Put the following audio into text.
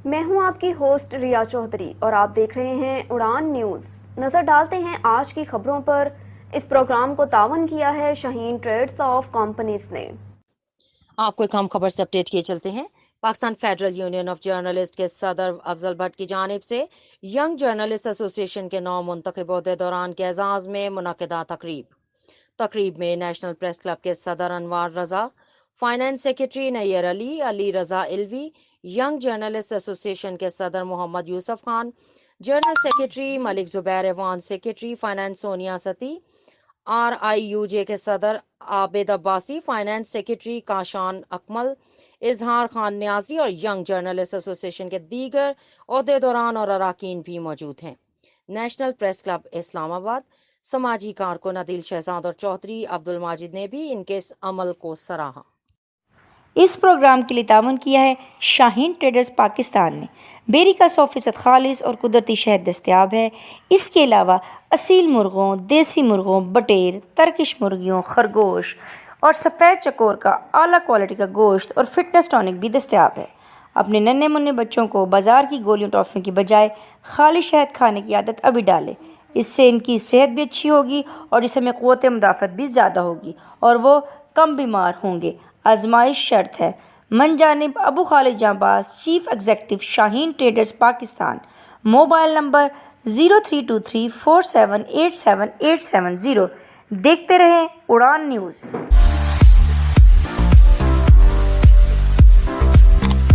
میں ہوں آپ کی ہوسٹ ریا چودھری اور آپ دیکھ رہے ہیں اڑان نیوز۔ نظر ڈالتے ہیں آج کی خبروں پر۔ اس پروگرام کو تعاون کیا ہے شاہین ٹریڈز آف کمپنیز نے۔ آپ کو ایک اہم خبر سے اپڈیٹ کیے چلتے ہیں۔ Pakistan federal union of journalist کے صدر افضل بٹ کی جانب سے ینگ جرنلسٹ ایسوسی ایشن کے نو منتخب عہدیداران کے اعزاز میں منعقدہ تقریب میں نیشنل پریس کلب کے صدر انوار رضا، فائنانس سیکرٹری نیر علی رضا علوی، ینگ جرنلسٹ ایسوسی ایشن کے صدر محمد یوسف خان، جنرل سیکرٹری ملک زبیر، ایوان سیکرٹری فائنانس سونیا ستی، RIUJ کے صدر عابد عباسی، فائنانس سیکرٹری کاشان اکمل، اظہار خان نیازی اور ینگ جرنلسٹ ایسوسی ایشن کے دیگر عہدیداران اور اراکین بھی موجود ہیں۔ نیشنل پریس کلب اسلام آباد، سماجی کارکن عدیل شہزاد اور چودھری عبدالماجد نے بھی ان کے اس عمل کو سراہا۔ اس پروگرام کے لیے تعاون کیا ہے شاہین ٹریڈرز پاکستان نے۔ بیری کا 100% خالص اور قدرتی شہد دستیاب ہے۔ اس کے علاوہ اصیل مرغوں، دیسی مرغوں، بٹیر، ترکش مرغیوں، خرگوش اور سفید چکور کا اعلیٰ کوالٹی کا گوشت اور فٹنس ٹانک بھی دستیاب ہے۔ اپنے ننھے منھے بچوں کو بازار کی گولیوں ٹافیوں کی بجائے خالی شہد کھانے کی عادت ابھی ڈالیں۔ اس سے ان کی صحت بھی اچھی ہوگی اور جسم میں قوت مدافعت بھی زیادہ ہوگی اور وہ کم بیمار ہوں گے۔ آزمائش شرط ہے۔ من جانب Abu Khalid Janbaz, chief executive Shaheen traders Pakistan. Mobile number 032347878770۔ دیکھتے رہیں اڑان نیوز۔